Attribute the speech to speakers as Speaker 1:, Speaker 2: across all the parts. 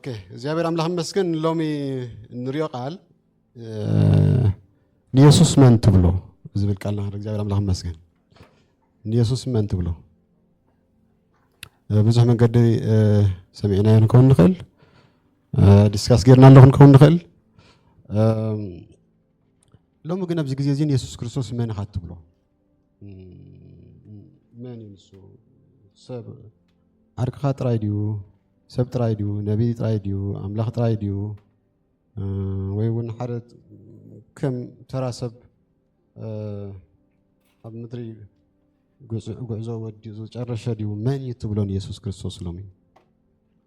Speaker 1: اوكي እግዚአብሔር አምላክ መስገን ሎሚ ንሪዮ ቃል ኢየሱስ ማን ተብሎ ዝብል ቃልና እግዚአብሔር አምላክ መስገን ኢየሱስ ማን ተብሎ ብዙህ መንገድ ሰሚዕና ይንከውን ንخل ዲስካስ ገርና ለሁን ከውን ንخل ሎሚ ግን ኣብዚ ግዜ እዚ ኢየሱስ ክርስቶስ ማን ኻት ተብሎ ማን ይንሱ ሰብ አርካ ጥራይዲዩ ሰብ ጥራይዲዩ ነብይ ጥራይዲዩ አምላክ ጥራይዲዩ ወይውን ሐረት ከም ተራሰብ ኣብ ምድሪ ጉዕዞ ወዲኡ ጨረሸ ዲዩ ማን ይትብሎን ኢየሱስ ክርስቶስ ሎሚ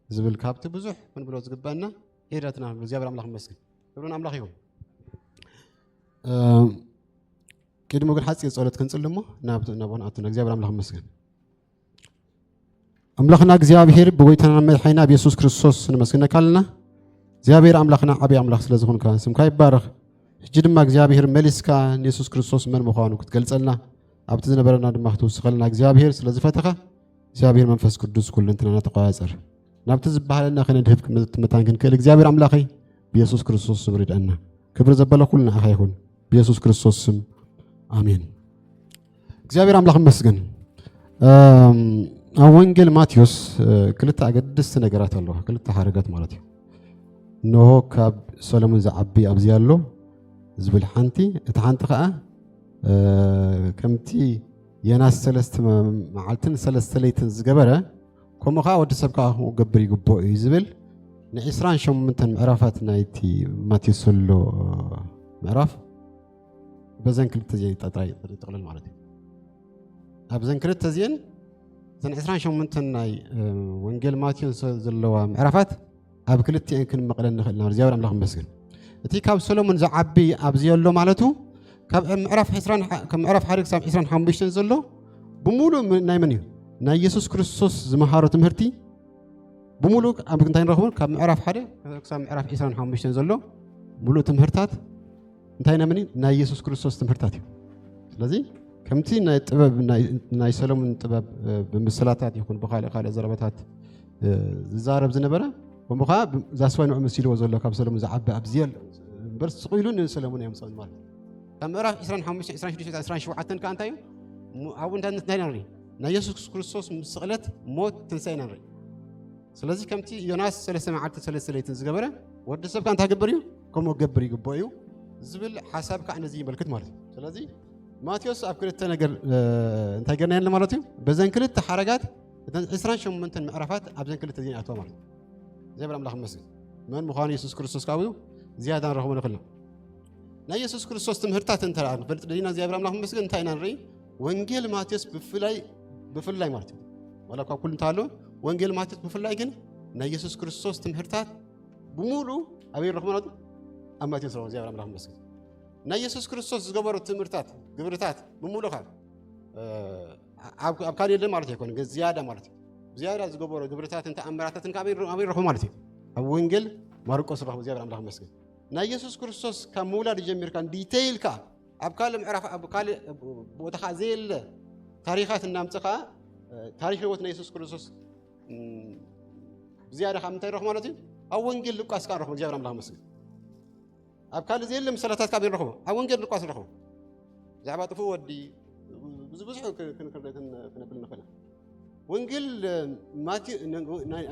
Speaker 1: ዝብል ካብቲ ብዙሕ ምን ብሎ ዝግባና ሄዳትና እግዚአብሔር አምላክ መስገን ክብሩን አምላክ ይሁን ቅድሞ ግን ሐጽ የጸሎት ክንጽልሞ ናቦን አጥና እግዚአብሔር አምላክ መስገን أملاخنا እግዚአብሔር በጎይታና መድኃኒና ኢየሱስ ክርስቶስ እንመስግነካልና እግዚአብሔር አምላክና አብይ አምላክ ስለዝሆን ካንስም ካይባረክ እጅ ድማ እግዚአብሔር መልስካ ኢየሱስ ክርስቶስ ምን መሆኑ ክትገልጸልና ኣብቲ ዝነበረና ድማ ክትወስኸልና እግዚአብሔር ስለዝፈተኻ እግዚአብሔር መንፈስ ቅዱስ ኩልንትና ተቋያጸር ናብቲ ዝባሃለና ከነድህብ መታንክን ከል እግዚአብሔር አምላከይ ኢየሱስ ክርስቶስ ስብርዳና ክብር ዘበለ ኩልና አኻ ይሁን ኢየሱስ ክርስቶስ ስም አሜን እግዚአብሔር አምላክ መስገን ወንጌል ማቴዎስ ክልተ አገድስት ነገራት አለው ክልተ ሐረጋት ማለት ነው ኖሆ ካብ ሰሎሞን ዘዓቢ ኣብዚ ያሎ ዝብል ሓንቲ እቲ ሓንቲ ከዓ ከምቲ የናስ ሰለስተ መዓልትን ሰለስተ ለይትን ዝገበረ ከምኡ ከዓ ወዲ ሰብ ከዓ ገብር ይግባእ እዩ ዝብል ን28 ምዕራፋት ናይቲ ማቴዎስ ዘሎ ምዕራፍ በዘን ክልተ ዜን ይጠቅልል ማለት እዩ ኣብዘን ክልተ ዜን ዘን 28 ናይ ወንጌል ማቴዎስ ዘለዋ ምዕራፋት ኣብ ክልቲአን ክንመቕለን ንኽእልና እግዚአብሔር አምላክ መስገን እቲ ካብ ሰሎሞን ዘዓቢ ኣብዚ ዘሎ ማለቱ ካብ ምዕራፍ 20 ካብ ምዕራፍ 1 ክሳብ 25 ዘሎ ብሙሉ ናይ መን እዩ ናይ ኢየሱስ ክርስቶስ ዝመሃሮ ትምህርቲ ብሙሉ ኣብ እንታይ ንረኽቦ ካብ ምዕራፍ 1 ክሳብ ምዕራፍ 25 ዘሎ ሙሉ ትምህርታት እንታይ ናይ መን ናይ ኢየሱስ ክርስቶስ ትምህርታት እዩ ስለዚህ ከምቲ ናይ ጥበብ ናይ ሰሎሞን ጥበብ ብምስላታት ይኹን በኻልእ ዘረበታት ዝዛረብ ዝነበረ ወምኻ ዛስዋይኑ መስይልዎ ዘሎ ካብ ሰሎሞን ዝዓቢ ኣብዚል በርስ ጽቂሉን ሰሎሞን ያምጻን ማለት ካብ ምዕራፍ 25 26 27 ከ አንታዩ አቡ እንታይ ነሪ ናይ ኢየሱስ ክርስቶስ ምስቕለት ሞት ትንሳኤ ነሪ ስለዚህ ከምቲ ዮናስ 3 መዓልቲ 3 ለይትን ዝገበረ ወዲ ሰብ ካንታ ገበር እዩ ከምኡ ገበር ይግባእ እዩ ዝብል ሐሳብ ከዓ ነዚ ይመልክት ማለት ስለዚህ ማቴዎስ ኣብ ክልተ ነገር እንታይ ገርና ያለ ማለት እዩ በዘን ክልተ ሐረጋት 28 ምዕራፋት ኣብዘን ክልተ ዜና ኣተው ማለት እግዚአብሔር አምላክ መስገን ማን ምዃኑ ኢየሱስ ክርስቶስ ካብዩ ዝያዳ ንረኽቦ ንኽእልና ናይ ኢየሱስ ክርስቶስ ትምህርታት እንተራን ፈልጥ ዲና እግዚአብሔር አምላክ መስገን እንታይ ኢና ንርኢ ወንጌል ማቴዎስ ብፍላይ ማለት እዩ ወላ ካብ ኩሉ እንታሎ ወንጌል ማቴዎስ ብፍላይ ግን ናይ ኢየሱስ ክርስቶስ ትምህርታት ብሙሉ ኣበይ ንረኽቦ ማለት ኣብ ማቴዎስ ነው እግዚአብሔር አምላክ መስገን ናይ ኢየሱስ ክርስቶስ ዝገበሩ ትምህርታት ግብርታት ብሙሉኻ ኣብ ካሊእ ለ ማለት ይኮን ግን ዝያዳ ማለት እዩ ዝያዳ ዝገበሩ ግብርታትን ተኣምራታትን ካብይ ረኽቦ ማለት እዩ ኣብ ወንጌል ማርቆስ ረኽቦ እግዚአብሔር አምላክ መስገን ናይ ኢየሱስ ክርስቶስ ካብ ምውላድ ጀሚርካ ዲቴይልካ ኣብ ካሊእ ምዕራፍ ኣብ ካሊእ ቦታኻ ዘየለ ታሪኻት እናምፅኻ ታሪክ ህይወት ናይ ኢየሱስ ክርስቶስ ዝያዳ ካብ እንታይ ረኽቦ ማለት እዩ ኣብ ወንጌል ሉቃስ ከዓ ረኽቦ እግዚአብሔር አምላክ መስገን ኣብ ካሊእ ዘየለ ምስላታት ካብ ይረኽቦ ኣብ ወንጌል ሉቃስ ረኽቦ ዛዕባ ጥፉ ወዲ ብዙሕ ክንብል ንኽእል ወንጌል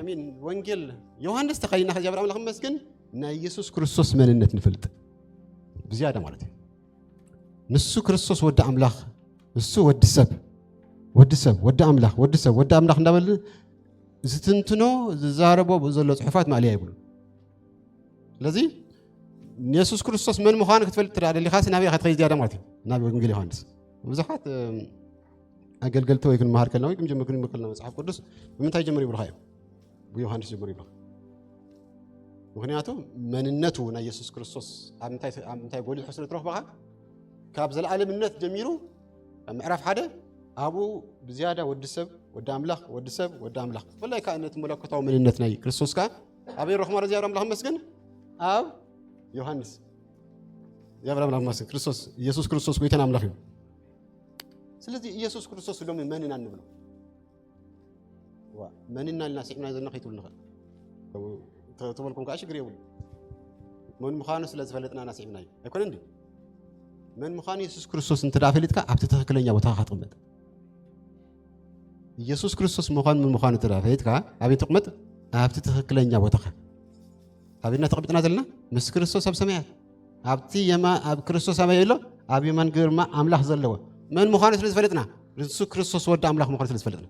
Speaker 1: አሚን ወንጌል ዮሐንስ ተኸይና እግዚአብሔር አምላክ መስገን ናይ ኢየሱስ ክርስቶስ መንነት ንፈልጥ ብዝያዳ ማለት እዩ ንሱ ክርስቶስ ወዲ አምላክ ንሱ ወዲ ሰብ ወዲ አምላክ እንዳበል ዝትንትኖ ዝዛረቦ ዘሎ ጽሑፋት ማልያ ይብሉ ስለዚህ ኢየሱስ ክርስቶስ ምን ምዃኑ ክትፈልጥ ትዳደሊኻስ ናብይ ኸትኸይ ዝያዳ ማለት እዩ ናብ ወንጌል ዮሐንስ ብዙሓት ኣገልገልቲ ወይ ክንመሃር ከለና ወይ ጀምር ክንመክልና መጽሓፍ ቅዱስ ብምንታይ ጀምር ይብልኻዮ ብዮሐንስ ጀምር ይብልኻ ምክንያቱ መንነቱ ናይ ኢየሱስ ክርስቶስ ኣብ ምንታይ ጎሊሑ ስለትረኽበኻ ካብ ዘለዓለምነት ጀሚሩ ምዕራፍ 1 ኣቡ ብዝያዳ ወዲ አምላክ ፍላይ ከዓ ነቲ መለኮታዊ መንነት ናይ ክርስቶስ ከዓ ኣበይ ረኽቦ እግዚአብሔር አምላክ መስገን ኣብ ዮሐንስ እግዚአብሔር አምላክ መስገን ክርስቶስ ኢየሱስ ክርስቶስ ጎይታና አምላክ እዩ ስለዚህ ኢየሱስ ክርስቶስ ሎሚ መንና እንብሎ መንና ልናስዕና ዘለና ከይትብል ንኽእል تقولكم كاش غريبل من مخانو ስለዝፈለጥና ናስዒብናዩ አይኮን እንዴ من مخان ኢየሱስ ክርስቶስ እንትዳፈልጥካ ኣብቲ ትክክለኛ ቦታ ካጥመጥ ኢየሱስ ክርስቶስ መኻን ምን መኻን እንትዳፈልጥካ ኣብቲ ትቅመጥ ኣብቲ ትክክለኛ ቦታ ኣብና ተቀምጥና ዘለና ምስ ክርስቶስ ኣብ ሰማያት ኣብቲ የማ ኣብ ክርስቶስ ሰማያሎ ኣብ የማን ግርማ ኣምላኽ ዘለዎ من مخان ስለዝፈለጥና ኢየሱስ ክርስቶስ ወደ ኣምላኽ መኻን ስለዝፈለጥና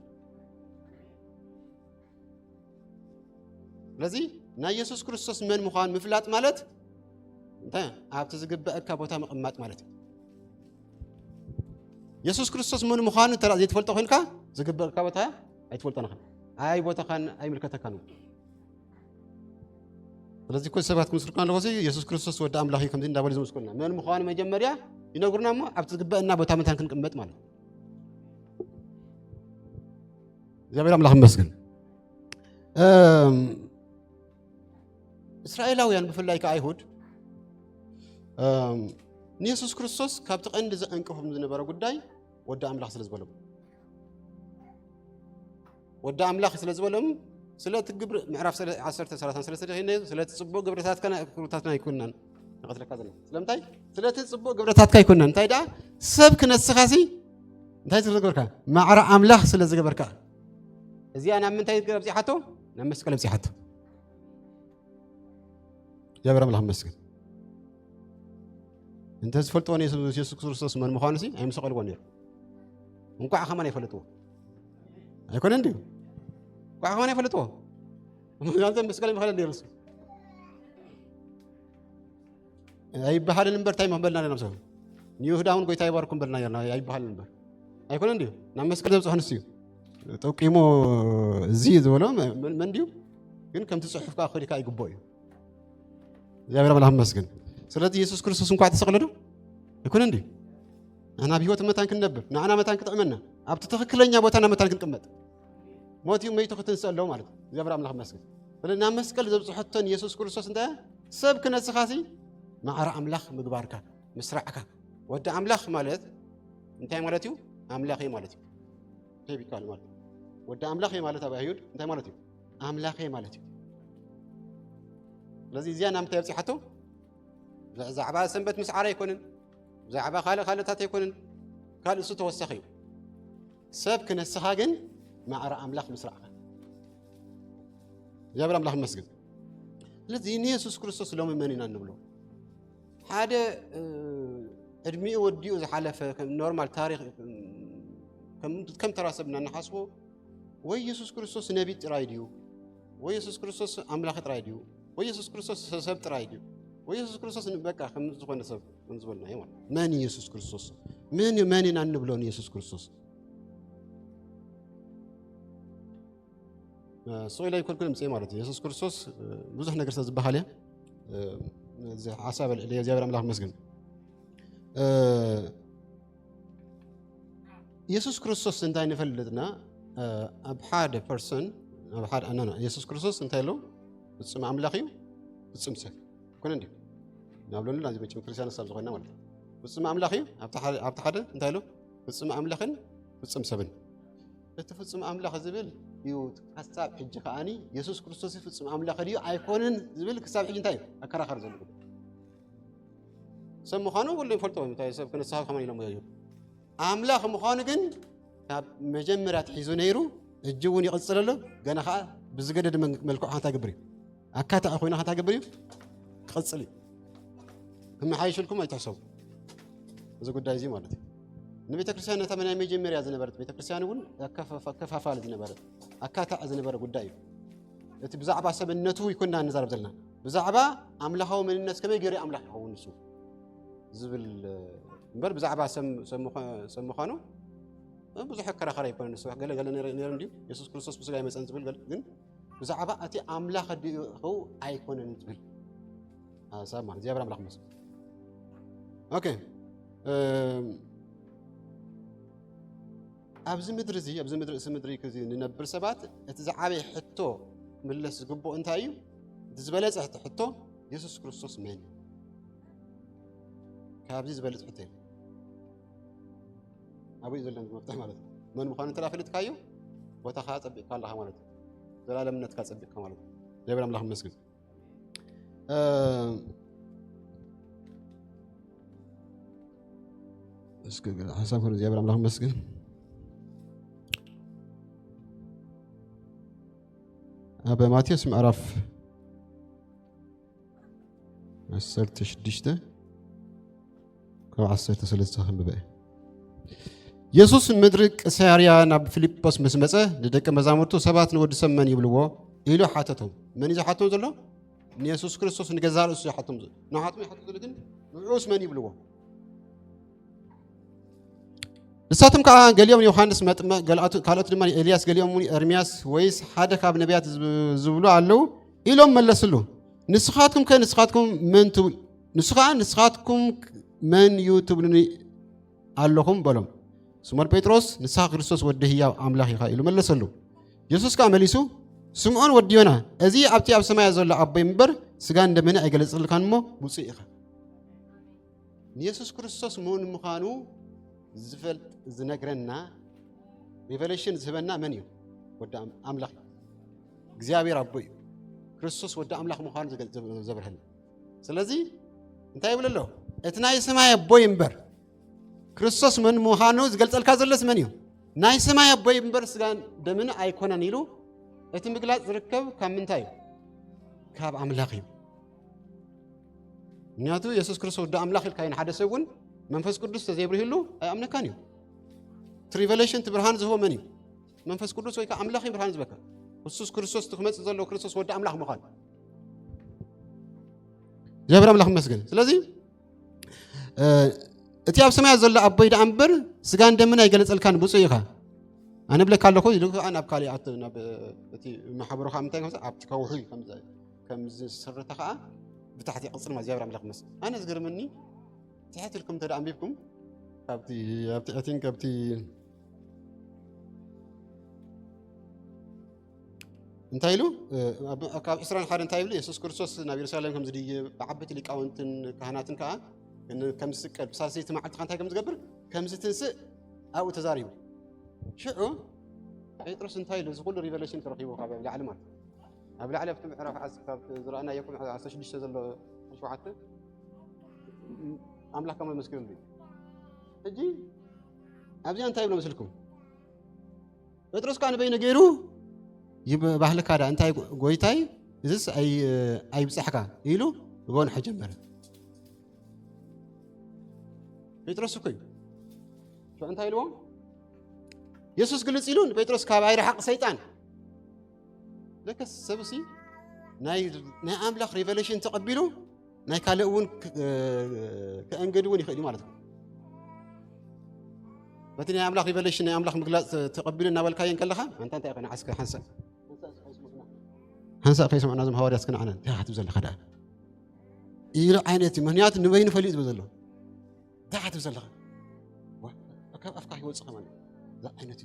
Speaker 1: ስለዚ ናይ ኢየሱስ ክርስቶስ من مخان ምፍላጥ ማለት እንታይ ኣብቲ ዝግበአካ ቦታ መቀማጥ ማለት ኢየሱስ ክርስቶስ من مخان ተራ ዘይትፈልጦ ኮይንካ ዝግበአካ ቦታ ኣይትፈልጦና ኣይ ቦታኻን ኣይምልከተካን ስለዚህ ኮ ሰባት ኩምስርካን ለወሲ ኢየሱስ ክርስቶስ ወደ ኣምላኽ ከምዚ እንዳበለ ዝመስኩልና من مخان መጀመርያ ይነግሩና ሞ ኣብቲ ዝግበአና ቦታ መታን ክንቀመጥ ማለት እግዚአብሔር አምላክ ይመስገን እስራኤላውያን በፍላይ ከአይሁድ ኢየሱስ ክርስቶስ ካብቲ ቀንዲ ዘንቀፎም ዝነበረ ጉዳይ ወደ አምላክ ስለዝበለም ወደ አምላክ ስለዝበለም ስለትግብር ምዕራፍ 10:33 ስለትጽቦ ግብረታትና ይኩናን ነቀትለካ ዘና ስለምታይ ስለትጽቦ ግብረታትካ ይኩናን እንታይ ዳ ሰብ ክነስኻሲ እንታይ ዝገበርካ ማዕራ አምላክ ስለዝገበርካ እዚያ ናብ ምንታይ ግብጽሓቶ ናብ መስቀል ብጽሓቶ ያብራም ለሐመስገን እንተ ዝፈልጦን ኢየሱስ ክርስቶስ ማን መኻንሲ አይምሰቀል ጎን ነር እንኳን አኸማን ይፈልጦ አይኮን እንዴ እንኳን አኸማን ይፈልጦ አንተ መስቀል ይመኸል ነርስ አይ ባህልን እንበርታይ መበልና ነምሰ ይሁዳውን ጎይታ ይባርኩም በልና ያና አይ ባህልን እንበር አይኮን እንዴ ናብ መስቀል ዘብጽሐንስ ጠቂሞ እዚ ዝወሎ መንዲው ግን ከም ትጽሕፍካ አኺሪካ ይግቦይ እግዚአብሔር አምላክ ይመስገን ስለዚህ ኢየሱስ ክርስቶስ እንኳን ተሰቅለዶ ይኩን እንዴ አና ቢሆት መታን ክንነብር ናና መታን ክትዕመና ኣብቲ ትክክለኛ ቦታና መታን ክንቀመጥ ሞቲው መይቱ ክትንሰለው ማለት እግዚአብሔር አምላክ ይመስገን ስለና መስቀል ዘብጽሕቶን ኢየሱስ ክርስቶስ እንታ ሰብ ክነስኻሲ ማዕራ አምላክ ምግባርካ ምስራዕካ ወደ አምላክ ማለት እንታይ ማለት እዩ አምላክ ማለት እዩ ተቢካል ማለት ወደ አምላክ ማለት አባይሁድ እንታይ ማለት እዩ አምላክ ማለት እዩ لذي زيان أمتى يبصحته زعبا سنبت مسعرة يكونن زعبا خالتات يكونن قال الصوت والسخيو سبك السخاجن مع رأى أملاخ مسرعة جابر أملاخ مسجد الذي يسوع كريستوس لهم مننا نبلو هذا أدمي وديو زي حالة في نورمال تاريخ كم ترى سبنا نحسبه ويسوع كريستوس نبي ترايديو ويسوع كريستوس أملاخ ترايديو ويسوع كريستوس سب ترايديو ويسوع كريستوس نبقى خمس زخون سب نزبلنا يوم ماني يسوع كريستوس ماني نبلون يسوع كريستوس سؤال يكون كلام سي مالتي يسوع كريستوس بزح نقرس زبحاليه زي حساب اللي جابر الله مسجن يسوع كريستوس انتي نفلدنا ابحاد بيرسون ابحاد انا يسوع كريستوس انتي له بتصم أملاخيو بتصم سك كون عندي نقولون لازم يجيب كريستيان السابق هنا ولا بتصم أملاخيو أبتحد أنت هلو بتصم أملاخن بتصم سبن بتصم أملاخ زبل يود حساب حج خاني يسوع كريستوس بتصم أملاخ ديو أيكونن زبل كساب حج انتاي أكره خرج زبل سب مخانو ولا يفلتوا انتاي سب كنا صاحب كمان يلمو يجيب أملاخ مخانو جن مجمرات حيزونيرو الجون يقصر له جنا خا بزجدد ملكو حتى قبري أكاتا أخوينا حتى قبريو قصلي هم حايش لكم ما يتحسوا إذا قد دايزي مالتي نبي تكرسيان ثمانية ميجي مريا زين برد بيت كرسيان يقول كف فال زين برد أكاتا زين برد قد دايو تبزعبا سب النتو يكون نزار بدلنا بزعبا أملاها من الناس كم يجري أملاها ونسو زبل بر بزعبا سم خانو بزح كرا خرا يكون الناس قال نيرنديو يسوع كريستوس بس جاي مثلا زبل قال بزعبا أتي أملاخ هو أيكون نتبل سام ما زي أبرام لخمس أوكي أبز مدري اسم كذي ننبر سبات تزعبي حتو ملص جبو أنت أيو تزبلت حتو يسوع كريستوس من كابزي زبلت حتى أبو يزلنا مفتاح مالت من مخانة تلافلت كايو وتخاطب قال الله مالت زلالم نتكاسب كمالت جابر الله مسجد እስኪ ሐሳብ ሁሉ እግዚአብሔር አምላክ ይመስገን። በማቴዎስ ምዕራፍ 16 ካብ 13 ክንብበ ኢየሱስ ምድሪ ቂሳርያ ናብ ፊልጶስ ምስ መፀ ንደቀ መዛሙርቱ ሰባት ንወዲ ሰብ መን ይብልዎ ኢሉ ሓተቶም። መን እዩ ዝሓቶም ዘሎ? ንኢየሱስ ክርስቶስ ንገዛ ርእሱ ይሓቶም ዘሎ። ንሓቶም ይሓቶም ዘሎ ግን ንዑስ መን ይብልዎ? ንሳቶም ከዓ ገሊኦም ዮሐንስ መጥምቅ ካልኦት ድማ ኤልያስ ገሊኦም ኤርምያስ ወይስ ሓደ ካብ ነቢያት ዝብሉ ኣለው ኢሎም መለስሉ። ንስኻትኩም መን እዩ ትብሉኒ ኣለኹም በሎም። ስሞን ጴጥሮስ ንስኻ ክርስቶስ ወዲ ህያው ኣምላኽ ኢኻ ኢሉ መለሰሉ። ኢየሱስ ከዓ መሊሱ ስምዖን ወዲ ዮና እዚ ኣብቲ ኣብ ሰማይ ዘሎ ኣቦይ እምበር ስጋን ደምን ኣይገለፅልካን እሞ ውፅእ ኢኻ። ንኢየሱስ ክርስቶስ መን ምዃኑ ዝፈልጥ ዝነግረና ሪቨሌሽን ዝህበና መን እዩ? ወዲ ኣምላኽ እግዚአብሔር ኣቦ እዩ። ክርስቶስ ወዲ ኣምላኽ ምዃኑ ዘብርህልና። ስለዚ እንታይ ይብል ኣሎ? እቲ ናይ ሰማይ ኣቦይ እምበር ክርስቶስ መን ምዃኑ ዝገልፀልካ ዘለስ መን እዩ? ናይ ሰማይ ኣቦይ እምበር ስጋን ደምን ኣይኮነን ኢሉ እቲ ምግላፅ ዝርከብ ካብ ምንታይ እዩ? ካብ ኣምላኽ እዩ። ምክንያቱ ኢየሱስ ክርስቶስ ወዲ ኣምላኽ ኢልካ ሓደ ሰብ እውን መንፈስ ቅዱስ ተዘይብርህሉ ኣይኣምነካን እዩ። እቲ ሪቨሌሽን ብርሃን ዝህቦ መን እዩ? መንፈስ ቅዱስ ወይ ከዓ ኣምላኽ እዩ ብርሃን ዝበካ። ኢየሱስ ክርስቶስ ትክመፅእ ዘሎ ክርስቶስ ወዲ ኣምላኽ ምዃኑ እግዚአብሔር ኣምላኽ ይመስገን። ስለዚ እቲ ኣብ ሰማይ ዘሎ ኣቦይ ዳ እምበር ስጋን ደምን ኣይገለፀልካን ብፁዕ ኢኻ ኣነ ብለካ ኣለኹ ኢሉ ከዓ ናብ ካሊኣት ናብ እቲ ማሕበሩካ ምንታይ ኣብቲ ከውሒ ከም ዝስርተ ከዓ ብታሕቲ ቅፅል እግዚአብሔር ኣምላኽ ይመስገን። ኣነ ዝገርመኒ ትሕት ኢልኩም ተዳ ኣንቢብኩም ካብቲ እንታይ ኢሉ ካብ 21 እንታይ ይብል? ኢየሱስ ክርስቶስ ናብ ኢየሩሳሌም ከም ዝድይብ ብዓበይቲ ሊቃውንትን ካህናትን ከዓ ከም ዝስቀል ብሳልሰይቲ መዓልቲ እንታይ ከም ዝገብር ከም ዝትንስእ ኣብኡ ተዛሪቡ። ሽዑ ጴጥሮስ እንታይ ኢሉ? እዚ ኩሉ ሪቨሌሽን ተረኺቡ ካብ ላዕሊ ማለት ኣብ ላዕሊ ኣብቲ ምዕራፍ ዝረአናዮ 16 ዘሎ 7 ኣምላኽ ከም መስክርሉ ሕጂ ኣብዚያ እንታይ ብሎ መስልኩም? ጴጥሮስ ከዓ ንበይነ ገይሩ ባህልካ ዳ እንታይ ጎይታይ እዚስ ኣይብፅሕካ ኢሉ ጎንሖ ጀመረ። ጴጥሮስ እኮ እዩ እንታይ ኢልዎ? ኢየሱስ ግልፅ ኢሉ ንጴጥሮስ ካብ ኣይረሓቕ ሰይጣን ለከስ ሰብሲ ናይ ኣምላኽ ሪቨሌሽን ተቐቢሉ ናይ ካልእ እውን ከእንገድ እውን ይኽእል ማለት ነው። በቲ ናይ ኣምላኽ ሪቨሌሽን ናይ ኣምላኽ ምግላፅ ተቐቢሉ እናበልካየን ከለኻ አንተ እንታይ ኢኻ ንዓስከ ሓንሳእ ከይሰምዑና ዞም ሃዋርያት ክንዓነ እንታይ ክትብ ዘለካ ዳ ኢሉ ዓይነት ምክንያቱ ንበይኑ ፈሊጥ ዝብል ዘሎ እንታይ ክትብ ዘለካ ካብ ኣፍካ ይወፅኻ ማለት እዛ ዓይነት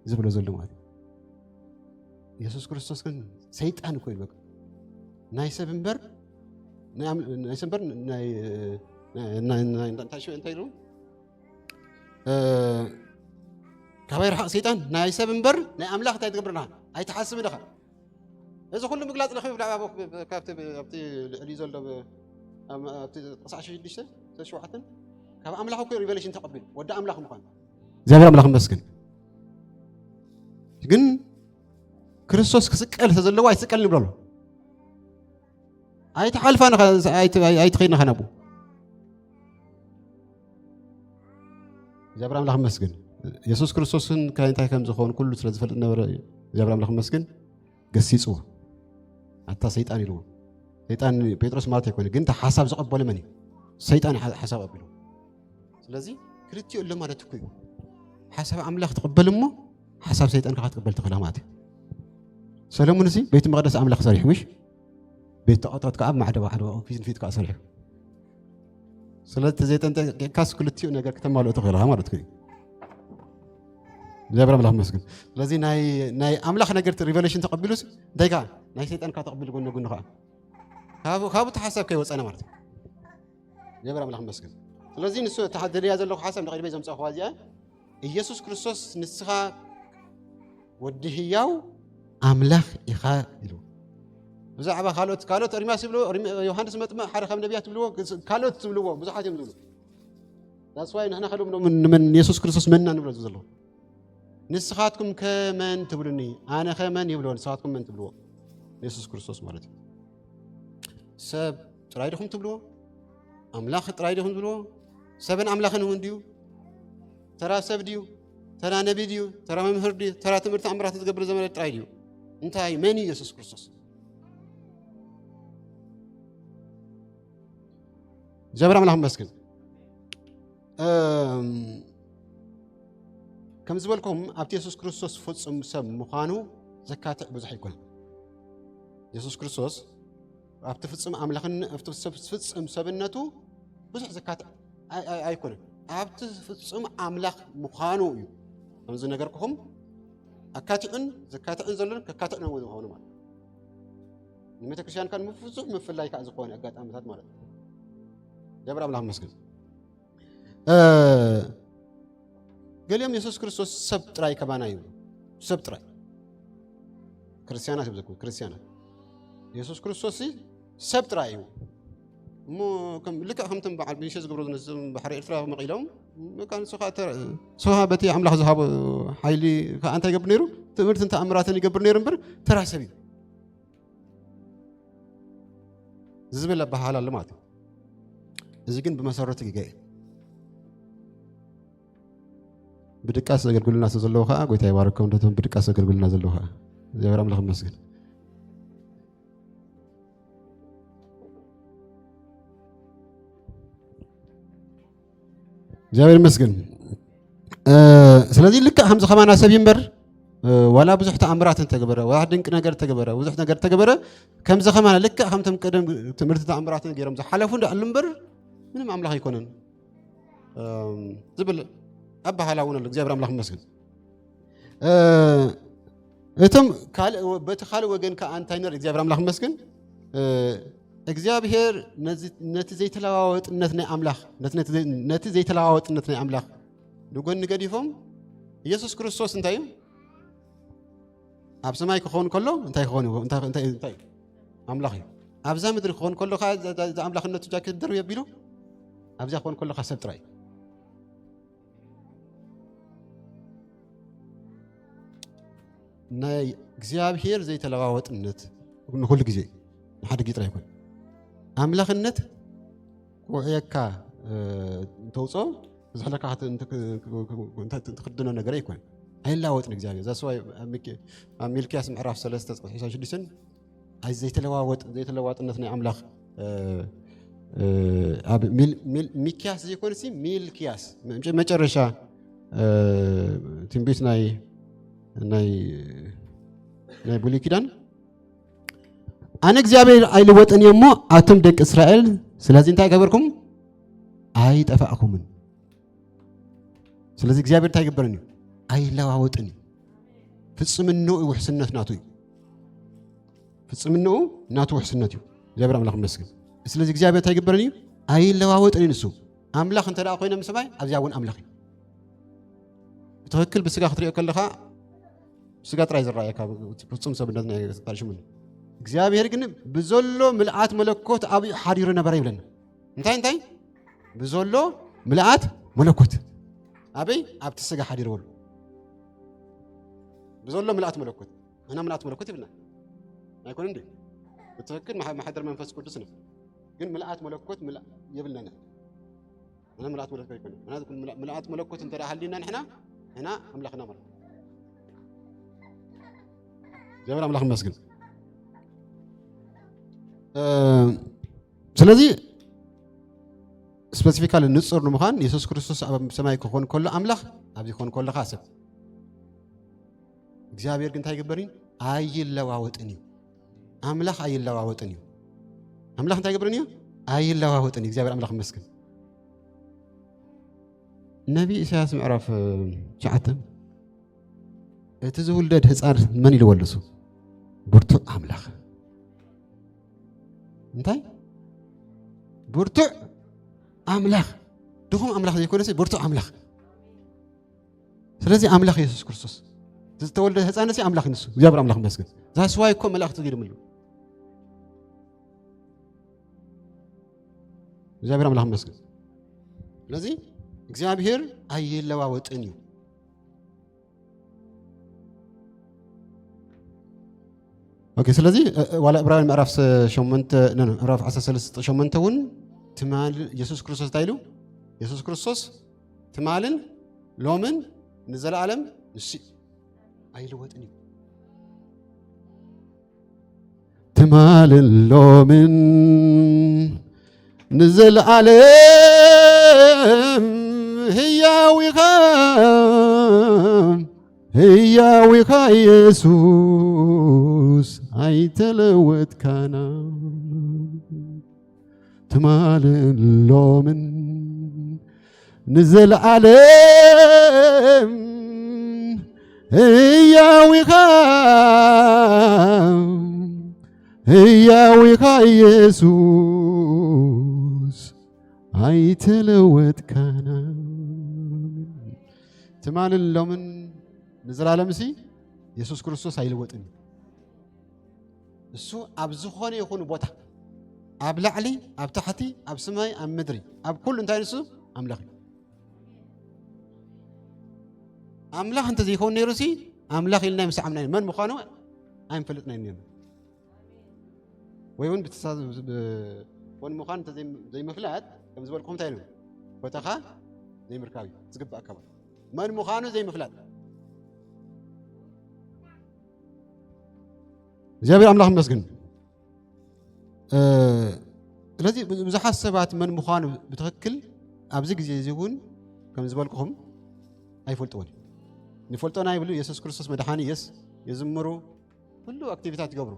Speaker 1: ዝብሎ ዘሎ ማለት ኢየሱስ ክርስቶስ ግን ሰይጣን እኮ እዩ። ናይ ሰብ እምበር እንታይ ኢሉ ካባይ ረሓቕ ሰይጣን ናይ ሰብ እምበር ናይ ኣምላኽ እንታይ ትገብርና ኣይተሓስብ ኢኻ። እዚ ኩሉ ምግላፅ ረኺቡ ካብቲ ልዕሊ ዘሎ ኣብቲ 96 ካብ ኣምላኽ እኮ ሪቨሌሽን ተቐቢሉ ወዲ ኣምላኽ ምዃኑ እግዚአብሔር ኣምላኽ ይመስገን። ግን ክርስቶስ ክስቀል ተዘለዎ ኣይስቀል ንብሎ ኣሎ ኣይተሓልፋና ኣይትኸይድና ኸናቡ እግዚአብሔር ኣምላኽ ይመስገን። ኢየሱስ ክርስቶስን እንታይ ከም ዝኾኑ ኩሉ ስለ ዝፈልጥ ነበረ እግዚአብሔር ኣምላኽ ይመስገን። ገሲፅዎ ኣታ ሰይጣን ኢልዎ ሰይጣን ጴጥሮስ ማለት ኣይኮነ ግን ሓሳብ ዝቐበለ መን እዩ? ሰይጣን ሓሳብ ኣቢሉ። ስለዚ ክልቲኡ ኣሎ ማለት እኮ እዩ። ሓሳብ ኣምላኽ ትቕበል እሞ ሓሳብ ሰይጣን ከዓ ትቕበል ትኽእላ ማለት እዩ። ሰሎሞን እዚ ቤተ መቅደስ ኣምላኽ ሰሪሑ ምሽ ቤት ተቐጥረት ከዓ ማዕደ ባሕዶ ፊት ንፊት ከዓ ሰሪሑ። ስለዚ ተዘይጠንቀቅካስ ክልቲኡ ነገር ከተማልኦ ትኽእልኻ ማለት እዩ። እግዚአብሔር ኣምላኽ ይመስገን። ስለዚ ናይ ኣምላኽ ነገር ሪቨሌሽን ተቐቢሉስ እንታይ ከዓ ናይ ሰይጣን ከዓ ተቐቢሉ ጎኒ ጎኒ ከዓ ካብኡ ሓሳብ ከይወፀና ማለት እዩ። እግዚአብሔር ኣምላኽ ይመስገን። ስለዚ ንሱ ተሓደልያ ዘለኹ ሓሳብ ንቐድመይ ዘምፅእኹ እዚኣ ኢየሱስ ክርስቶስ ንስኻ ወዲ ህያው ኣምላኽ ኢኻ ኢሉ بزعبة كالوت أرمياس يبلو يوحنس متما حرخ من نبيات يبلو كالوت يبلو بزحات يبلو that's why نحن خلوا من يسوع كريستوس منا نبلو زلوا نسخاتكم كمان تبلوني أنا كمان يبلون نسخاتكم من تبلوا يسوع كريستوس مالتي سب ترايدهم تبلوا أملاخ ترايدهم تبلوا سبن أملاخن هنديو ترى سب ديو ترى نبي ديو ترى ممهر ديو ترى تمرت أمرات تقبل زمان ترايديو انتهي ماني يسوع كريستوس جبر عملهم مسكن كم زبالكم أبتي يسوع كريستوس فوتس سب مخانو زكاة بزح يكون يسوع كريستوس أبتي فوتس أملاخن أبتي فوتس سبنتو بزح زكاة أي يكون أبتي فوتس أملاخ مخانو كم زين نجاركم أكاتئن زكاة أنزلن ككاتئن وذو هون مال نمتى كريستيان كان مفوز مفلاي كأزقون أجات أمثال مال جبر عملهم مسكين قال يوم يسوع كريستوس سبت راي كمان أيوه سبت راي كريستيانات بذكر كريستيانات يسوع كريستوس سبت راي مو كم لك هم تنبع بيشز قبرود نزم بحر إفرا مقيلهم كان سوها بتي عمله ذهب حيلي كأنت يقبل نيرو تمرت أنت أمراتني يقبل نيرو بر ترى سبي زبل بحاله لماتي إذا كن بمسارتك جاي بدك أسأل كل الناس زلوها قلت يا بارك كون تهم بدك أسأل كل الناس زلوها زي ورام لهم مسجد جابر المسجد سلذي لك حمزة خمان سبيم بر ولا بزحت أمرات أنت جبره واحد إنك نجار تجبره وزحت نجار تجبره كم زخمان لك هم تم كدم تمرت أمرات نجارم زحلفون ده اللمبر من ما عمله يكونن زبل أبى هلاون اللي جابر عمله مسجد إتم كال بتخال وجن كأنتينر جابر عمله مسجد إجزابير نتزيت لواوت نتني أملاخ نتزيت لواوت نتني أملاخ لقون نقديفهم يسوع كريستوس انتايم أبز ما يكون كله انتاي خونه انتاي أملاخي أبز ما يدري خون كله خا أملاخ النتوجا كدرو يبيلو أبز خون كله خسبت راي ناي إجزابير زيت لواوت النت نقول لك زي حد يقدر يكون أملاخ النت وعيكا توصل زحلك حتى أنت تخدنا نجار يكون هاي لا وقت نجزاوي زي سواء ميلكياس معرف سلسلة حساس شديسن هاي زي تلوات النثني أملاخ ميلكياس زي يكون سي ميلكياس ما جرشة تنبيت ناي بولي كدان أنا إجزابي أي لوات أن يمو أتم دك إسرائيل سلازين تاي كبركم أي تفاقكم من سلازي إجزابي تاي كبرني أي لوات أني فتصم النوء وحسنات ناتوي فتصم النوء ناتو وحسناتيو جابر أملاخ مسكين سلازي إجزابي تاي كبرني أي لوات أني نسو أملاخ أنت لا أخوينا مسماي أبزاون أملاخي بتوكل بسقى خطري أكل لها سقى ترايز الرأي كاب فتصم سبنا تاريش منه إجزابي هرقنا بزولو ملعات ملكوت أبي حريرنا بري لنا انتي بزولو ملعات ملكوت أبي أبتسقى حرير ول بزولو ملعات ملكوت أنا ملعات ملكوت ابنا ما يكون عندي بتفكر ما حدر منفس قدسنا قل ملعات ملكوت يبلنا أنا ملعات ملكوت يكون أنا ملعات ملكوت انت راح لنا نحنا هنا أملاخنا مر جابر أملاخ مسجد سلذي سبيسيفيكال النصر نمخان يسوع كريستوس أب سماي كون كل أملاخ أبي كون كل خاسب إجزابير كنت هاي قبرين أي اللواوتني أملاخ أي اللواوتني أملاخ كنت هاي قبرين أي اللواوتني إجزابير أملاخ مسكن نبي إسحاق معرف شعتم تزول ده هزار من يلولسو برتو أملاخ انتي برتو أملاخ دخوم أملاخ يكون سي برتو أملاخ سلازي أملاخ يسوع كريستوس تتولد هزار نسي أملاخ نسو جابر أملاخ مسكن ذا سواي كم ملاخ تغير ملو እግዚአብሔር አምላክ ይመስገን። ስለዚህ እግዚአብሔር አይለዋወጥን እዩ። ኦኬ ስለዚህ ዋላ ዕብራውያን ምዕራፍ 8 ምዕራፍ 13 እውን ትማል ኢየሱስ ክርስቶስ ታይሉ ኢየሱስ ክርስቶስ ትማልን ሎምን ንዘላለም ንሲ አይለወጥን እዩ። ትማልን ሎምን ንዘላለም ህያዊኻ ኢየሱስ አይተለወጥካና ትማልን ሎምን ንዘላለም ህያዊኻ ኢየሱስ አይተለወጥካና ትማልን ሎምን ንዘላለም ሲ ኢየሱስ ክርስቶስ አይለወጥን። እሱ ኣብ ዝኾነ ይኹን ቦታ ኣብ ላዕሊ ኣብ ታሕቲ ኣብ ሰማይ ኣብ ምድሪ ኣብ ኩሉ እንታይ ንሱ ኣምላኽ እዩ። ኣምላኽ እንተዘይኮን ነይሩ ሲ ኣምላኽ ኢልና ምስዓምና መን ምዃኑ ኣይንፈልጥናይ ነይሩ ወይ እውን ወን ምዃኑ ዘይምፍላጥ ከም ዝበልኩም እንታይ ነው ቦታኻ ዘይምርካብ እዩ ዝግባእ ከባቢ መን ምዃኑ ዘይምፍላጥ እግዚአብሔር አምላክ ይመስገን። ስለዚህ ብዙሓት ሰባት መን ምዃኑ ብትክክል ኣብዚ ግዜ እውን ከም ዝበልኩኹም ኣይፈልጥዎን ንፈልጦና ይብሉ ኢየሱስ ክርስቶስ መድሓኒ የስ የዝምሩ ሁሉ አክቲቪታት ይገብሩ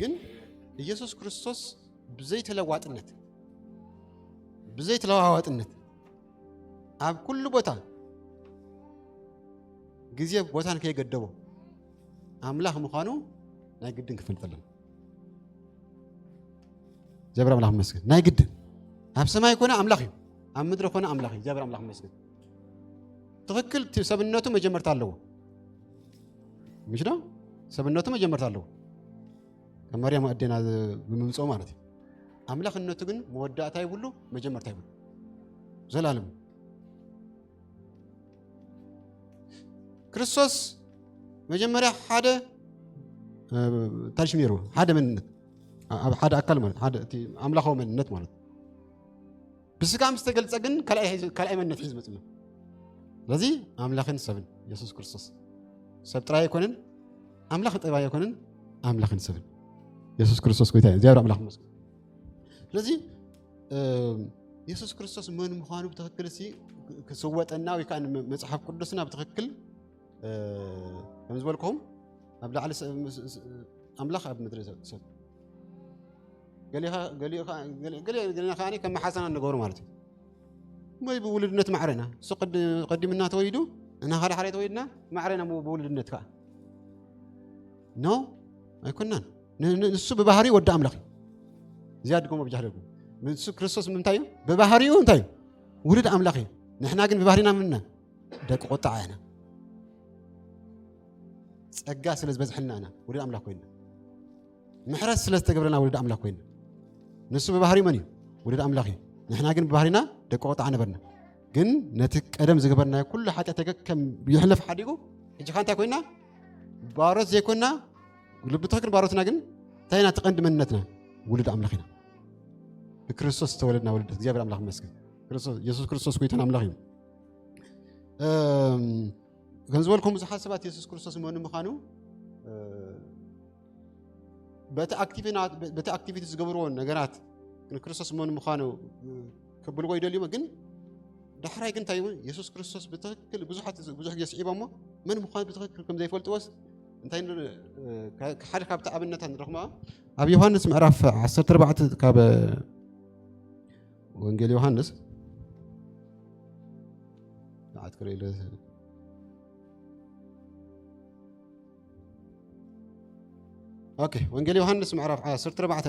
Speaker 1: ግን ኢየሱስ ክርስቶስ ብዘይተለዋጥነት ብዘይተለዋዋጥነት ኣብ ኩሉ ቦታ ግዜ ቦታን ከይገደቦ አምላክ ምዃኑ ናይ ግድን ክፈልጠለን እግዚአብሔር አምላክ ይመስገን። ናይ ግድን ኣብ ሰማይ ኮነ አምላክ እዩ ኣብ ምድሪ ኮነ አምላክ እዩ እግዚአብሔር አምላክ ይመስገን። ትክክል ሰብነቱ መጀመርታ ኣለዎ ምሽ ነው ሰብነቱ መጀመርታ ኣለዎ ከመርያም አደና በመምጾ ማለት እዩ። አምላክነቱ ግን መወዳእታ ይብሉ መጀመርታ ይብሉ ዘላለም ክርስቶስ መጀመሪያ ሓደ ታሪሽ ነይሩ ሓደ መንነት ሓደ አካል ማለት ሓደ አምላካዊ መንነት ማለት ብስጋም ዝተገልጸ ግን ከላይ መንነት ሒዝ መጽለ ስለዚህ አምላክን ሰብን ኢየሱስ ክርስቶስ ሰብ ጥራይ አይኮንን አምላክ ጥራይ አይኮንን አምላክን ሰብን ኢየሱስ ክርስቶስ ጎይታ እግዚአብሔር አምላክ ይመስገን። ስለዚህ ኢየሱስ ክርስቶስ ምን ምዃኑ በትክክል ሲ ክስወጠና ወይ ካን መጽሐፍ ቅዱስና በትክክል ከም ዝበልኩም ኣብ ላዕሊ አምላክ ኣብ ምድሪ ሰብ ገሊኻ ከም ሓሰና ነገሩ ማለት እዩ ወይ በውልድነት ማዕረና እሱ ቀዲምና ተወይዱ እና ኻሊ ሓላይ ተወይድና ማዕረና በውልድነት ከዓ ኖ ኣይኮናን ንሱ በባህሪ ወደ አምላክ ዝያድኩም በጃህለኩም ንሱ ክርስቶስ ምንታይ እዩ በባህሪው እንታይ እዩ ውልድ አምላክ እዩ። ንሕና ግን በባህሪና ምንና ደቂ ቆጣዕ ኢና ጸጋ ስለ ዝበዝሕና ኢና ውልድ አምላክ ኮይና ምሕረት ስለ ዝተገብረና ውልድ አምላክ ኮይና ንሱ በባህሪ መን እዩ ውልድ አምላክ እዩ። ንሕና ግን በባህሪና ደቂ ቆጣዕ ነበርና ግን ነቲ ቀደም ዝገበርና ኩሉ ኃጢአት ተገከም ይሕለፍ ሓዲጉ ሕጂ እንታይ ኮይና ባሮት ዘይኮና ልብ ትክክል ባሮትና ግን ታይና ተቀንድ መንነትና ውልድ አምላክ ኢና በክርስቶስ ተወለድና ውልድ እግዚአብሔር አምላክ ይመስገን። ክርስቶስ ኢየሱስ ክርስቶስ ጎይታና አምላክ እዩ። ገንዘበልኩም ብዙሓት ሰባት ኢየሱስ ክርስቶስ መሆኑ ምዃኑ በቲ አክቲቪቲ ዝገብርዎ ነገራት ክርስቶስ መሆኑ ምዃኑ ክብልዎ ይደልዩ ግን ዳሕራይ ግን እንታይ እውን ኢየሱስ ክርስቶስ በትክክል ብዙሕ ግዜ ስዒቦሞ መን ምዃኑ በትክክል ከም ዘይፈልጥዎስ እንታይ ሓደ ካብቲ ኣብነታት ንረኽማ ኣብ ዮሐንስ ምዕራፍ 14 ካብ ወንጌል ዮሐንስ ኦኬ ወንጌል ዮሐንስ ምዕራፍ 14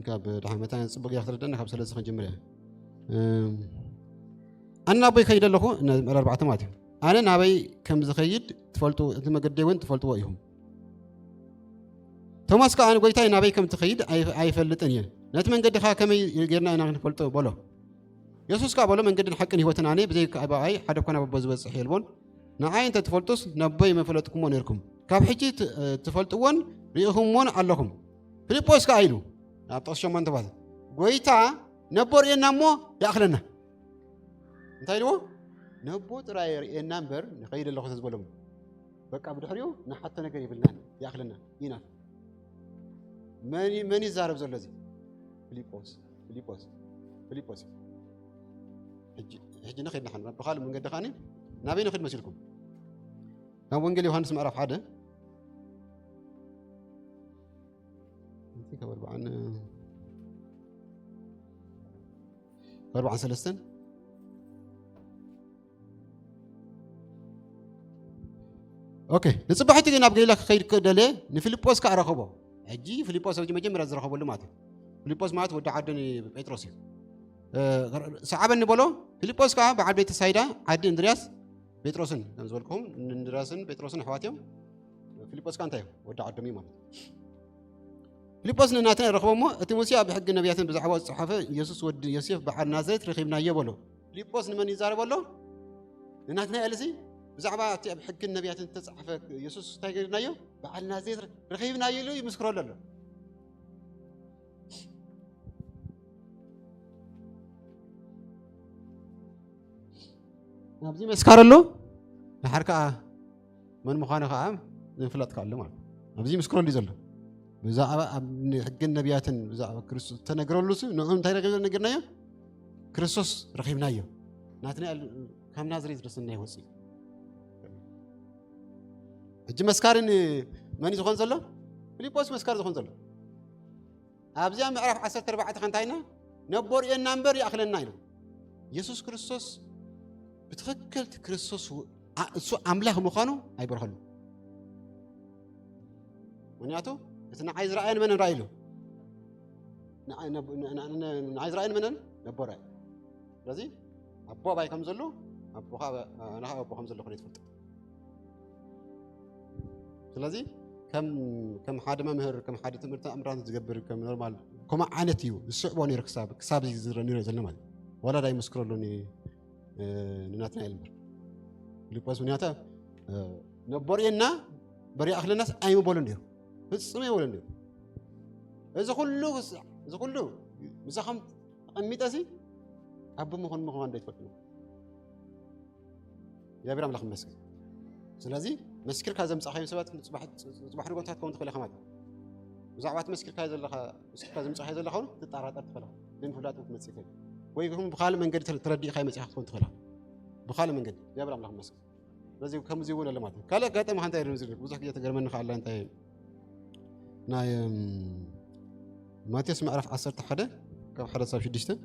Speaker 1: ካብ ዳሕመታ ጽቡቕ ያኽተረዳና ካብ ስለዚህ ከንጀምር አና አበይ ከይደ ኣለኹ ምዕራፍ 4 ማለት እዩ ኣነ ናበይ ከም ዝኸይድ ትፈልጡ እቲ መገደይ እውን ትፈልጥዎ ኢኹም። ቶማስ ከዓ ጎይታይ ናበይ ከም ትኸይድ ኣይፈልጥን እየ نت من قد خا كم يجرنا أنا نفلتو بلو يسوس كابلو من قد نحكي هوتنا أنا بزي كأباي حدا كنا ببز حيلبون نعاين تتفلتوس نبي ما فلتكم ونيركم كاب حكي تفلتون ريهم ون اللهم فيليبوس كايلو أعطش شو ما أنت بعد قويتا نبور ينامو يأخلنا انتايلو نبو ترى النمبر نخيل اللي خصص بلهم بقى بدحريو نحط نقري بالله يأخلنا هنا ماني زارب زلزي فيليبوس هجي نخيل نحن بخال من قد خاني نبي نخيل مسيركم كان وانجيل يوحنا معرف حدا انت كبر عن سلسلة اوكي نصبح حتى نبغي لك خير كده ليه نفيليبوس كأرخبه هجي فيليبوس هجي مجمع رزرخبه اللي ماته فيليبوس مات ودع عدني بيتروس صعبني بقوله فيليبوس كا بعد بيت السيدة عدي اندرياس بيتروسن نزولكم اندرياسن بيتروسن حواتيهم فيليبوس كان تايو ودع عدمي مات فيليبوس ناتنا رخبه مو تيموسيا بحق النبيات بزعوا الصحافة يسوس ود يوسف بعد نازرت رخيبنا يبولو فيليبوس من يزار بولو ناتنا ألزي بزعوا بحق النبيات تصحفة يسوس تايقنا يو بعد نازرت رخيبنا يلو يمسكروا له نبزي مسكر له الحركة من مخانة خام نفلت كله ما نبزي مسكر اللي زله بزعوا حق النبيات بزعوا كريستوس تنقروا له سو نعم تايقنا نقرنا يو كريستوس رخيبنا يو ناتنا كم نازريت رسلنا يوسي هجي مسكارن من يزخون زله فيليبوس مسكار زخون زله أبزي أم أعرف 14 خنتاينا نبور النمبر يأخلنا ينو يسوع كريستوس بتفكر كريستوس سو أملاك مخانو أي برهلو منياتو إذا عايز رأينا من رأيله عايز رأينا من نبور رأي لذي أبوه باي كم زلوا أبوه أنا أبوه كم زلوا خليت فلت لذي كم حد ما مهر كم حد تمرت أمران تجبر كم نورمال كم عانتيو الصعباني ركساب يزرني رجلنا مال ولا دايم مسكرولوني ناتنا علم فيليبوس منياتا نبورينا بري أخل الناس أي مبولن ديو بس ما يبولن ديو إذا كله مسخم أميتاسي أبو مخون دايت فتنو يا بيرام لكم مسك سلازي مسكر كذا مصاحي سبات صباح رجعت تكون تخلي خمات زعوات مسكر كذا مصاحي زل خون تطارات تخلها لين فلات متسكين ويهم بخال من قد تردي خايمة تكون تخلها بخال من قد يا بيرام لكم مسك لازم كم زيون ولا مات كلا قاعد ما هنتاير نزل وزح كي تقرمن خالله أنت نايم ما تسمع عرف عصرت حدا كم حدا صار في دشته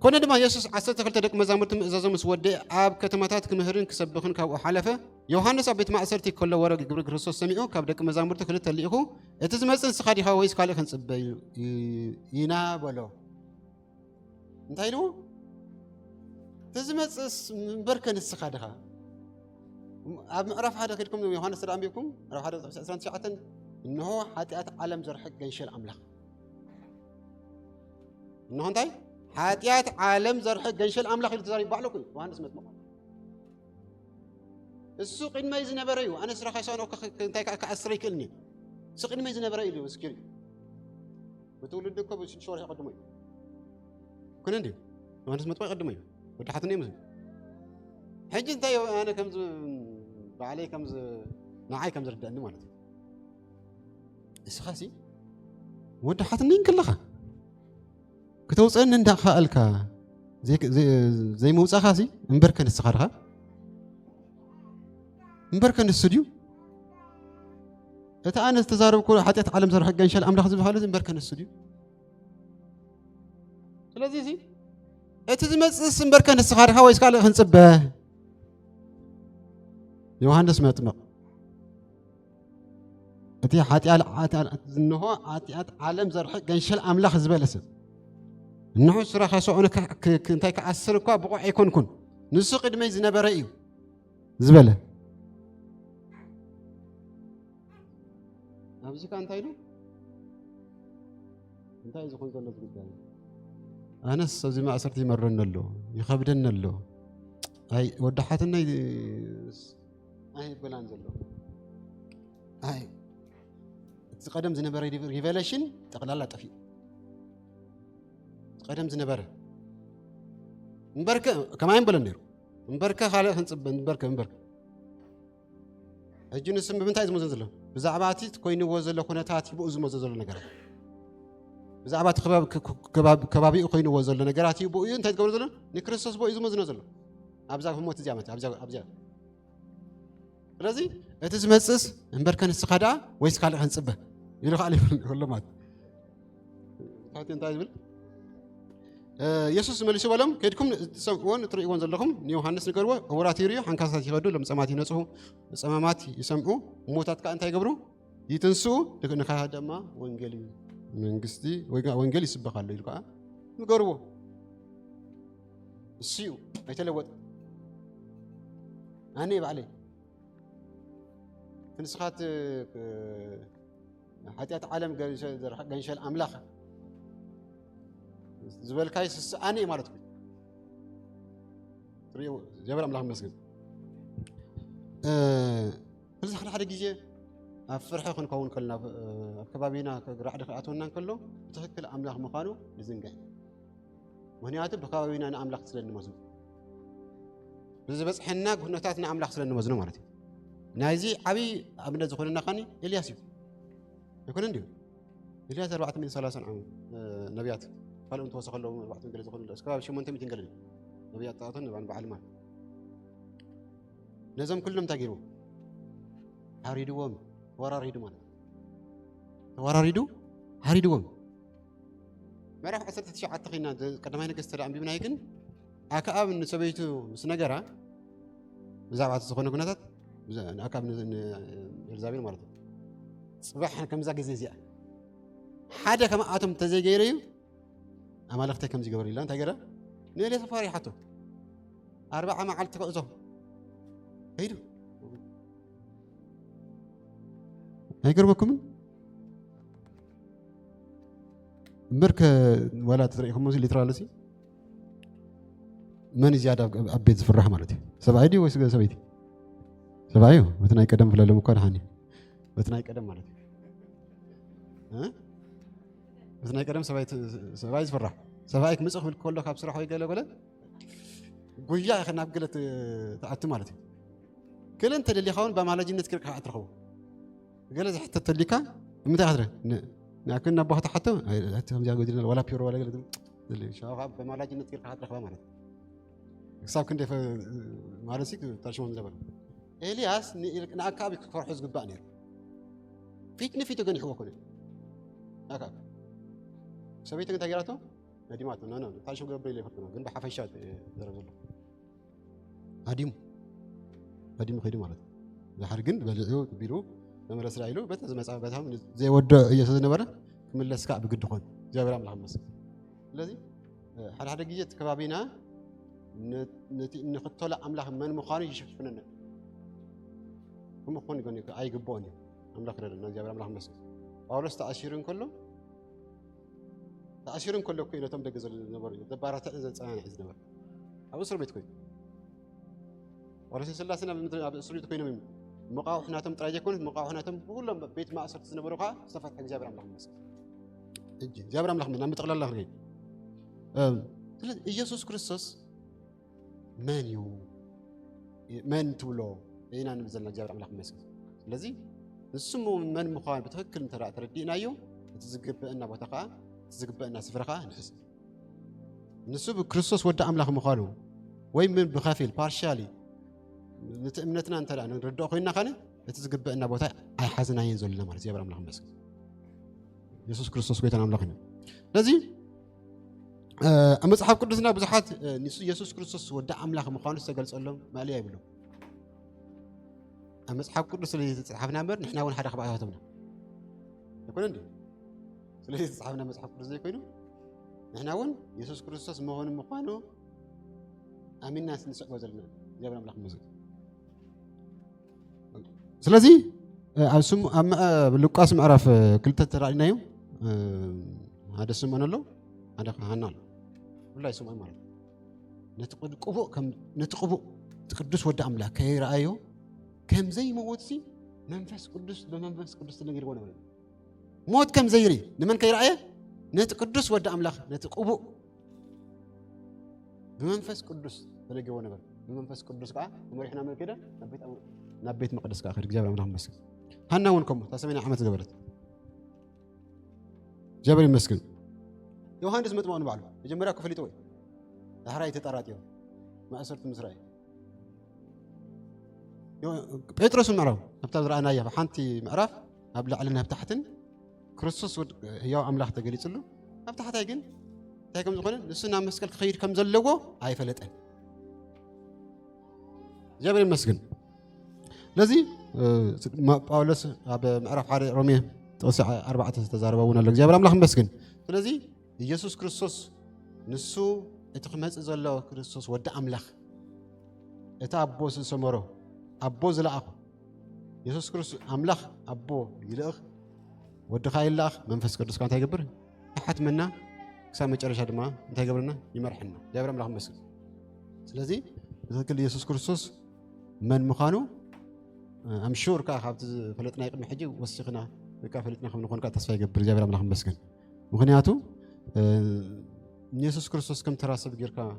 Speaker 1: كنا دم يسوع عصرت خلت دك مزامرت إذا مسود عاب كتماتات كمهرين كسبخن كأو حلفة يوحنا سبت ما عصرت كل ورق قبل كريستوس سمعه كاب دك مزامرت خلت اللي هو اتزمت سخادي هوايس كله خنسب ينا بلو انتايلو تزمت بركن السخادها عرف هذا كلكم يوحنا سلام بكم عرف هذا سنة ساعة إنه حتى عالم زرحك جيش الأملاك إنه هنتاي حاتيات عالم زرحك جيش الأملاك اللي تزاري بعلقوا وأنا سمعت مقال السوق إن ما يزنا بريو أنا سرخ يسون أو كنتاي كأسري كلني السوق إن ما يزنا بريو مسكري بتقول لك بس شو راح يقدمي كن عندي وأنا سمعت ما يقدمي وتحتني مسلم حجي أنت أنا كم بعلي كم نعاي كم زرد أني مالتي السخاسي وتحتني كلها كتوصل إن ده خالك زي موسى خاسي مبركن السخارها مبركن الاستوديو إذا أنا استزارب كل حتى أتعلم زر حق إنشاء الأمر خذ بحاله مبركن الاستوديو لذيذ اتزمت مبركن السخارها ويسكال هنصبه يوحنا سمعت ما أتي حتى إنه حتى عالم زر حق إنشاء الأمر خذ بالاسم إنه صراحة سؤالنا كنتاي كأسر كوا بقى يكون نسق دمي زنا برأيو زبالة ኣብዚ ካ እንታይ ኢሉ እንታይ ዝኮን ዘሎ ዝግባእ ኣነስ ኣብዚ ማእሰርቲ ይመረን ኣሎ ይኸብደን ኣሎ ኣይ ወዳሓትና ኣይ በላን ዘሎ ኣይ እቲ ቀደም ዝነበረ ሪቨሌሽን ጠቅላላ ጠፊ ቀደም ዝነበረ እንበርከ ከማይን በለን ነይሩ እንበርከ ካልእ ክንፅበ እንበርከ ሕጂ ንስም ብምንታይ ዝመዘን ዘሎ ብዛዕባ እቲ ኮይንዎ ዘሎ ኩነታት ይብኡ ዝመዘ ዘሎ ነገራት ብዛዕባ እቲ ከባቢኡ ኮይንዎ ዘሎ ነገራት ይብኡ እዩ እንታይ ዝገብሮ ዘሎ ንክርስቶስ ቦ እዩ ዝመዝኖ ዘሎ ኣብዛ ህሞት እዚኣ መት ኣብዛ ስለዚ እቲ ዝመፅስ እንበርከ ንስኻ ደኣ ወይስ ካልእ ክንፅበ ኢሉ ካልእ ይብሎ ማለት ካብቲ እንታይ ዝብል ኢየሱስ መልሶ በሎም ከድኩም ትሰምዕዎን ትርእይዎን ዘለኹም ንዮሐንስ ንገርዎ ዕውራት ይርዩ ሓንካሳት ይኸዱ ለምፀማት ይነጽሁ ፀማማት ይሰምዑ ሙታት ከዓ እንታይ ይገብሩ ይትንስኡ ንኻ ድማ ወንጌል መንግስቲ ወንጌል ይስበኻሉ ኢሉ ከዓ ንገርዎ እስዩ ኣይተለወጥ ኣነ ባዕለይ ክንስኻት ሓጢአት ዓለም ገንሸል ኣምላኽ ዝበልካይ ስስኣነ ማለት ነው ትሪኡ ጀበር ኣምላኽ መስገን ስለዚ ሓደ ግዜ ኣብ ፍርሒ ክንከውን ከለና ኣብ ከባቢና ራዕዲ ክኣትወና እንከሎ ብትክክል ኣምላኽ ምዃኑ ንዝንጋዕ ምክንያቱ ብከባቢና ንኣምላኽ ስለ እንመዝኑ ብዝበፅሐና ኩነታት ንኣምላኽ ስለ እንመዝኑ ማለት እዩ ናይዚ ዓብይ ኣብነት ዝኾነና ኸኒ ኤልያስ እዩ ይኮነ እንዲሁ ኤልያስ 430 ዓመት ነቢያት ካልኦም ተወሰኸሎም 4 ገለ ዝኾኑ እስካብ 800 ገለ ነቢያት ጣዖትን በዓል ማለት ነዞም ኩሎም እንታይ ገይርዎ ሓሪድዎም ወራሪዱ ማለት ተወራሪዱ ሓሪድዎም ምዕራፍ 19 ኺና ቀዳማይ ነገሥት አንቢብናይ ግን ኣክዓብ ንሰበይቱ ምስ ነገራ ብዛዕባ ዝኾነ ኩነታት ኣክዓብ ንኤልዛቤል ማለት እዩ ፅባሕ ከምዛ ግዜ እዚኣ ሓደ ከማኣቶም ተዘይገይረ እዩ ኣማለኽተይ ከምዚ ገበር ኢላ እንታይ ገይራ ንኤልያስ ፈሪሓቶ 40 መዓልቲ ከእዞ ሄዱ ኣይገርመኩምን እምበርከ ወላ ትሪኢኹም ሊትራልሲ መን ዝያዳ ኣብ ቤት ዝፍራሕ ማለት እዩ ሰብኣይ ድዩ ወይስ ሰበይቲ ሰብኣይ እዩ በቲ ናይ ቀደም ፍለሎም እኳ ድሓኒ በቲ ናይ ቀደም ማለት እዩ በቲ ናይ ቀደም ሰብኣይ ዝፍራሕ ሰብኣይ ክምፅእ ክብል ከሎ ካብ ስራሕ ወይ ገለ ጉያ ኢኸ ናብ ገለ ተኣቱ ማለት እዩ ገለ እንተደሊኻ እውን ብኣማላጅነት ጌርካ ትረኽቦ ገለ ዝሕተት ተሊካ ብምንታይ ክትረ ንኣክን ናብ ቦኽታ ሓቶ ከምዚኣ ገዲልና ወላ ፒሮ ወላ ገለ ሻኻ ብኣማላጅነት ጌርካ ትረኽባ ማለት እዩ ክሳብ ክንደይ ማለት ሲ ታሽሞም ዝነበረ ኤልያስ ንኣክዓብ ክፈርሑ ዝግባእ ነይሩ ፊት ንፊቱ ገኒሕዎ ኮነ ኣክዓብ ሰበይቲ እንታይ ገይራቶ ነዲማቶ ታሽም ገብረ ኢለ ይፈርትና ግን ብሓፈሻ ዘረብ ዘሎ ኣዲሙ ኸይዱ ማለት እዩ ዝሓር ግን በልዑ ቢሉ ተመለስ ኢሉ በታ ዝመፃ በታም ዘይወድዕ እየ ስለዝነበረ ክምለስ ከዓ ብግዲ ኮን እግዚኣብሔር ኣምላኽ ይመስገን ስለዚ ሓደ ግዜ እቲ ከባቢና ንኽተሎ ኣምላኽ መን ምዃኑ ይሽፍነና ከምኡ ክኾን ይኮን ኣይግብኦን እዩ ኣምላኽ ረድና እግዚኣብሔር ኣምላኽ ይመስገን ጳውሎስ ተኣሲሩ እንከሎ እኮ ነቶም ደገ ዝነበሩ እዩ ዘባራትዕ ዘፀናንዕ ዝነበረ ኣብ እስር ቤት ኮይኑ ጳውሎስ ስላሴና ኣብ እስር ቤት ኮይኖም መቃውሕ ናቶም ጥራይ ዘይኮኑት መቃውሕ ናቶም ብኩሎም ቤት ማእሰርቲ ዝነበሩ ከዓ ዝተፈትሐ እግዚኣብሔር ኣምላኽ ይመስገን እጂ እግዚኣብሔር ኣምላኽ ናብ ጠቕላላ ክርገኝ ስለዚ ኢየሱስ ክርስቶስ መን እዩ መን ትብሎ ኢና ንብል ዘለና እግዚኣብሔር ኣምላኽ ይመስገን ስለዚ ንስሙ መን ምዃኑ ብትክክል ተረዲእናዮ እቲ ዝግበአና ቦታ ከዓ እቲ ዝግበአና ስፍራ ከዓ ንሕዝ ንሱ ብክርስቶስ ወዲ ኣምላኽ ምዃኑ ወይ ብኸፊል ፓርሻሊ ነቲ እምነትና እንተ ደኣ ንርድኦ ኮይንና ኸነ እቲ ዝግበአና ቦታ ኣይሓዝናየን ዘለና ማለት እግዚኣብሔር ኣምላኽ ይመስገን ኢየሱስ ክርስቶስ ጎይታና ኣምላኽ እዩ ስለዚ ኣብ መፅሓፍ ቅዱስና ብዙሓት ንሱ ኢየሱስ ክርስቶስ ወዲ ኣምላኽ ምዃኑ ዝተገልፀሎም ማእልያ ይብሉ ኣብ መፅሓፍ ቅዱስ ስለ ዝተፅሓፍና እምበር ንሕና እውን ሓደ ከባኣታትና ኣይኮነ እንዲ ስለዚ ዝተፅሓፍና መፅሓፍ ቅዱስ ዘይኮይኑ ንሕና እውን ኢየሱስ ክርስቶስ መሆኑ ምዃኑ ኣሚንና ንስዕቦ ዘለና እግዚኣብሔር ኣምላኽ ይመስገን ስለዚ أسم لوقاس معرف كل تترأينا يوم هذا اسمه له هذا هنال ولا يسمع مال نتقبل قبو كم نتقبل تقدس ود أملاك كي رأيه كم زي موتي منفس قدس بمنفس قدس تنقل ولا موت كم زيري لمن كي رأيه نتقدس ود أملاك نتقبل بمنفس قدس تنقل ولا بمنفس قدس كا ومريحنا من كده نبيت مقدس كآخر جابر من هم مسك هنا ونكم تسمينا عمت جبرت جبر المسكين يوحنس متمون بعلو يجمرا كفليتوي هراي تطراتيو ما أسرت مزراي بيتروس معرف نبتة زرعنا يا بحنتي معرف قبل علينا بتحتن كريستوس يا أملاح تقليت له بتحت هيجن هيكم زقنا لسنا مسكال خير كم زلوا هاي فلتين جبر المسكين لذي ما باولس أب معرف حار رومية توسع 4 تزاربون لك جبر أملاح مسكين لذي يسوع كريستوس نسو اتخمس زلوا كريستوس ود أملاح اتابوس سمره أبوز لا يسوع كريستوس أملاح أبو يلأخ ود خايل لاخ منفس كريستوس كان تيجبر أحد منا سامع جرش هذا ما تيجبرنا يمرحنا جبر أملاح مسكين لذي ذكر يسوع كريستوس من مخانو أمشور كأخذ فلتنا يقدم حجي وسخنا كفلتنا خم نكون كتصفي جبر جبر أملاح مسكين مخنياتو يسوع كريستوس كم ترى سبجير كا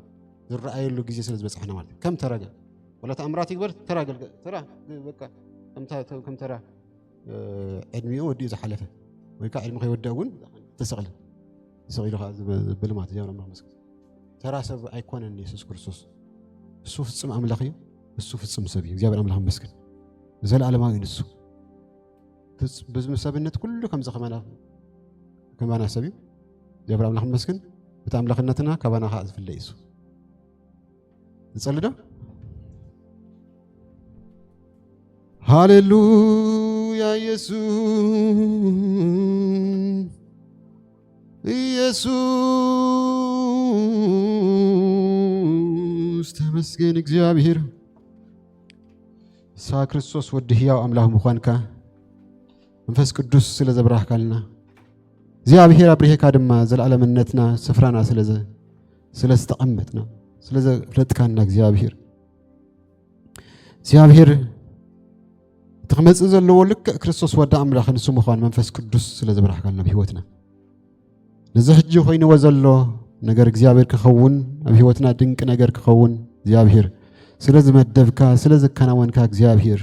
Speaker 1: الرأي اللي جيزي سلز بس إحنا مالك كم ترى جا ولا تأمرات يكبر ترى بكا كم ترى علمي ودي إذا حلفه ويكا علم خي وداون تسأله هذا بالمات جبر أملاح مسكين ترى سب أيقونة يسوع كريستوس السوف تسمع أملاخي السوف تسمع سبي جبر أملاح مسكين زال على ما ينسو بس مساب النت كله كم زخمنا كمان سبي جبر أملاح مسكين بتأملاخ النتنا كبانا خاز في الليسو نصلي ده هاليلويا يسوع تمسكن እግዚአብሔር ሳ ክርስቶስ ወድህያው አምላክ ምዃንካ መንፈስ ቅዱስ ስለ ዘብራህካልና እግዚአብሔር አብሪሄካ ድማ ዘላለምነትና ስፍራና ስለስተቀመጥና ስለዘፍለጥካና እግዚአብሔር ተخمጽ ዘለዎ ልክ ክርስቶስ ወደ አምላክ ንሱ ምዃን መንፈስ ቅዱስ ስለ ዘብራህካልና በህይወትና ለዚህ ሕጂ ኮይኑ ወዘሎ ነገር እግዚአብሔር ክኸውን ኣብ ህይወትና ድንቅ ነገር ክኸውን እግዚአብሔር ስለዚ መደብካ ስለዚ ከናወንካ እግዚአብሔር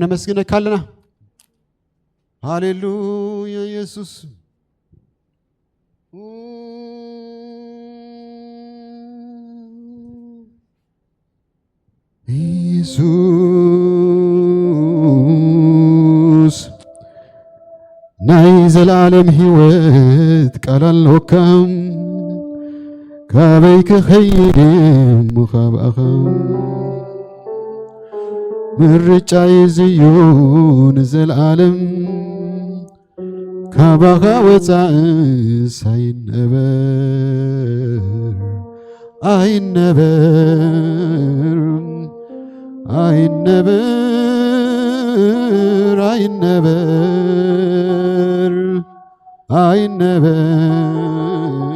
Speaker 1: ነመስግነካልና ሃሌሉያ ኢየሱስ ኢየሱስ ናይ ዘላለም ህይወት ቃላልወካም كابيك خيرم مخابأخم من رجعي زيون زل عالم كاباخا وطعس عين نبر عين نبر عين نبر عين نبر عين نبر